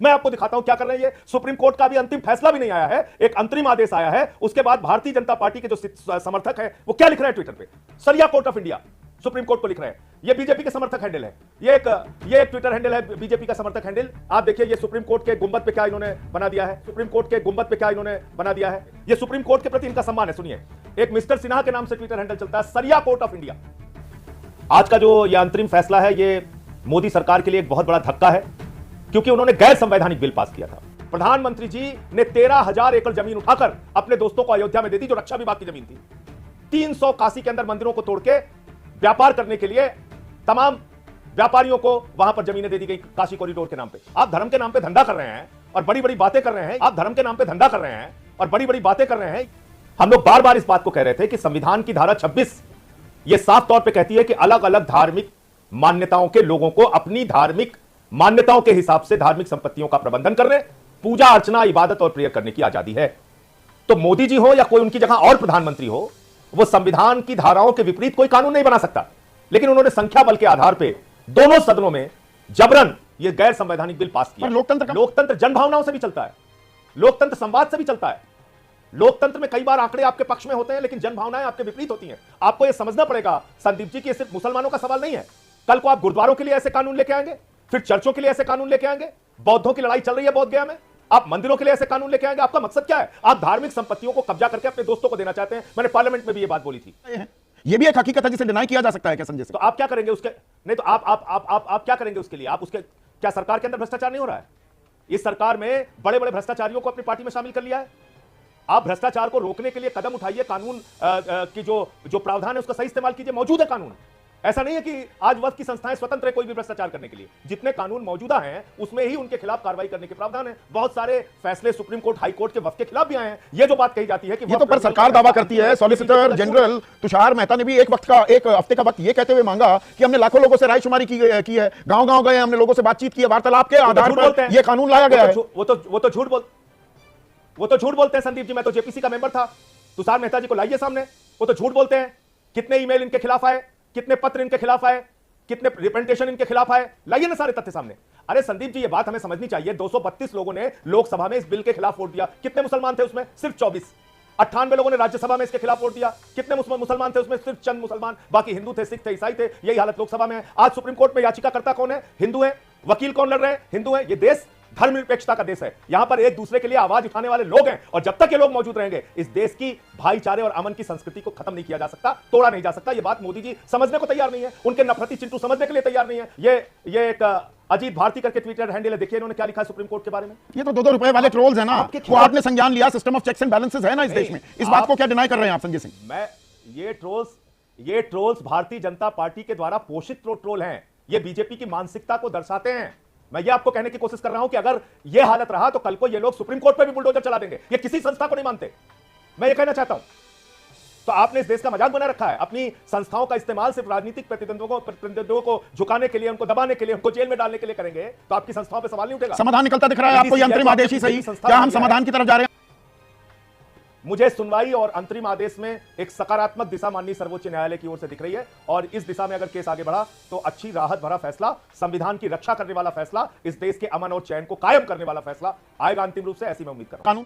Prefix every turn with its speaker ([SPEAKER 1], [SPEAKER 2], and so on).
[SPEAKER 1] मैं आपको दिखाता हूं क्या कर रहे हैं ये। सुप्रीम कोर्ट का भी अंतिम फैसला भी नहीं आया है, एक अंतरिम आदेश आया है। उसके बाद भारतीय जनता पार्टी के जो समर्थक है वो क्या लिख रहे हैं ट्विटर पे, सरिया court of India supreme court को लिख रहे हैं। ये बीजेपी के समर्थक हैंडल है, ये एक ट्विटर हैंडल है बीजेपी का समर्थक हैंडल। आप देखिए ये सुप्रीम कोर्ट के गुंबद पे क्या इन्होंने बना दिया है, सुप्रीम कोर्ट के गुंबद पे क्या इन्होंने बना दिया है। ये सुप्रीम कोर्ट के प्रति इनका सम्मान है। सुनिए, एक मिस्टर सिन्हा के नाम से ट्विटर हैंडल चलता है, सरिया कोर्ट ऑफ इंडिया। आज का जो ये अंतरिम फैसला है ये मोदी सरकार के लिए एक बहुत बड़ा धक्का है, क्योंकि उन्होंने गैर संवैधानिक बिल पास किया था। प्रधानमंत्री जी ने 13,000 एकड़ जमीन उठाकर अपने दोस्तों को अयोध्या में दे दी, जो रक्षा विभाग की जमीन थी। 300 काशी के अंदर मंदिरों को तोड़ के व्यापार करने के लिए तमाम व्यापारियों को वहां पर जमीनें दे दी गई काशी कॉरिडोर के नाम पे। आप धर्म के नाम पे धंधा कर रहे हैं और बड़ी बड़ी बातें कर रहे हैं। आप धर्म के नाम पे धंधा कर रहे हैं और बड़ी बड़ी बातें कर रहे हैं। हम लोग बार बार इस बात को कह रहे थे कि संविधान की धारा 26 ये साफ तौर पे कहती है कि अलग अलग धार्मिक मान्यताओं के लोगों को अपनी धार्मिक मान्यताओं के हिसाब से धार्मिक संपत्तियों का प्रबंधन करने, पूजा अर्चना, इबादत और प्रेयर करने की आजादी है। तो मोदी जी हो या कोई उनकी जगह और प्रधानमंत्री हो, वो संविधान की धाराओं के विपरीत कोई कानून नहीं बना सकता। लेकिन उन्होंने संख्या बल के आधार पर दोनों सदनों में जबरन ये गैर संवैधानिक बिल पास किया। लोकतंत्र जनभावनाओं से भी चलता है, लोकतंत्र संवाद से भी चलता है। लोकतंत्र में कई बार आंकड़े आपके पक्ष में होते हैं, लेकिन जनभावनाएं आपके विपरीत होती हैं। आपको यह समझना पड़ेगा संदीप जी कि यह सिर्फ मुसलमानों का सवाल नहीं है। कल को आप गुरुद्वारों के लिए ऐसे कानून लेके आएंगे, फिर चर्चों के लिए ऐसे कानून लेके आएंगे। बौद्धों की लड़ाई चल रही है बोध गया में, आप मंदिरों के लिए ऐसे कानून लेके आएंगे। आपका मकसद क्या है? आप धार्मिक संपत्तियों को कब्जा करके अपने दोस्तों को देना चाहते हैं। मैंने पार्लियामेंट में भी ये बात बोली थी।
[SPEAKER 2] ये भी एक हकीकत है जिसे डिनाई किया जा सकता है क्या संजय सिंह?
[SPEAKER 1] तो आप क्या करेंगे उसके? नहीं तो आप क्या करेंगे उसके लिए? आप उसके क्या सरकार के अंदर भ्रष्टाचार नहीं हो रहा है? इस सरकार में बड़े बड़े भ्रष्टाचारियों को अपनी पार्टी में शामिल कर लिया है। आप भ्रष्टाचार को रोकने के लिए कदम उठाइए, कानून की जो प्रावधान है उसका सही इस्तेमाल कीजिए। मौजूद है कानून, ऐसा नहीं है कि आज वक्त की संस्थाएं स्वतंत्र है कोई भी भ्रष्टाचार करने के लिए। जितने कानून मौजूदा हैं उसमें ही उनके खिलाफ कार्रवाई करने के प्रावधान है। बहुत सारे फैसले सुप्रीम कोर्ट, हाई कोर्ट के वक्त के खिलाफ भी आए हैं। ये जो बात कही जाती है कि
[SPEAKER 2] ये तो पर सरकार दावा करती है। सॉलिसिटर जनरल तुषार मेहता ने भी एक हफ्ते का वक्त ये कहते हुए मांगा कि हमने लाखों लोगों से रायशुमारी की है, गांव-गांव गए, हमने लोगों से बातचीत की है, वार्तालाप के आधार पर यह कानून लाया गया है।
[SPEAKER 1] वो तो झूठ बोलते हैं संदीप जी। मैं तो जेपीसी का मेंबर था। तुषार मेहता जी को लाइए सामने, वो तो झूठ बोलते हैं। कितने ईमेल इनके खिलाफ आए, कितने पत्र इनके खिलाफ आए, कितने रिप्रेजेंटेशन इनके खिलाफ आए, लाइए ना सारे तथ्य सामने। अरे संदीप जी ये बात हमें समझनी चाहिए। 232 लोगों ने लोकसभा में इस बिल के खिलाफ वोट दिया। कितने मुसलमान थे उसमें? सिर्फ 24। 98 लोगों ने राज्यसभा में इसके खिलाफ वोट दिया। कितने मुसलमान थे उसमें? सिर्फ चंद मुसलमान, बाकी हिंदू थे, सिख थे, ईसाई थे। यही हालत लोकसभा में है। आज सुप्रीम कोर्ट में याचिकाकर्ता कौन है? हिंदू है। वकील कौन लड़ रहे हैं? हिंदू है। ये देश धर्मनिरपेक्षता का देश है। यहां पर एक दूसरे के लिए आवाज उठाने वाले लोग हैं, और जब तक ये लोग मौजूद रहेंगे इस देश की भाईचारे और अमन की संस्कृति को खत्म नहीं किया जा सकता, तोड़ा नहीं जा सकता। ये बात मोदी जी समझने को तैयार नहीं है। उनके नफरती चिंटू समझने के लिए तैयार नहीं है। ये एक अजीत भारती करके ट्विटर हैंडल है, देखिए इन्होंने क्या लिखा है सुप्रीम कोर्ट के बारे में।
[SPEAKER 2] ये तो 2-2 रुपए वाले ट्रोल्स है ना, वो आपने संज्ञान लिया। System of checks and balances है ना इस देश में। इस बात को क्या डिनाई कर रहे हैं आप संजय सिंह?
[SPEAKER 1] मैं ये ट्रोल्स भारतीय जनता पार्टी के द्वारा पोषित ट्रोल हैं। ये बीजेपी की मानसिकता को दर्शाते हैं। मैं ये आपको कहने की कोशिश कर रहा हूं कि अगर ये हालत रहा तो कल को ये लोग सुप्रीम कोर्ट पे भी बुलडोजर चला देंगे। ये किसी संस्था को नहीं मानते, मैं ये कहना चाहता हूं। तो आपने इस देश का मजाक बना रखा है। अपनी संस्थाओं का इस्तेमाल सिर्फ राजनीतिक प्रतिद्वंद्वियों को झुकाने के लिए, उनको दबाने के लिए, उनको जेल में डालने के लिए करेंगे, तो आपकी संस्थाओं पर सवाल नहीं उठेगा।
[SPEAKER 2] समाधान निकलता दिख रहा है आपको? अंतरिम आदेश ही सही, क्या हम समाधान की तरफ जा रहे हैं?
[SPEAKER 1] मुझे सुनवाई और अंतरिम आदेश में एक सकारात्मक दिशा माननीय सर्वोच्च न्यायालय की ओर से दिख रही है, और इस दिशा में अगर केस आगे बढ़ा तो अच्छी राहत भरा फैसला, संविधान की रक्षा करने वाला फैसला, इस देश के अमन और चैन को कायम करने वाला फैसला आएगा अंतिम रूप से, ऐसी मैं उम्मीद कर रहा हूं।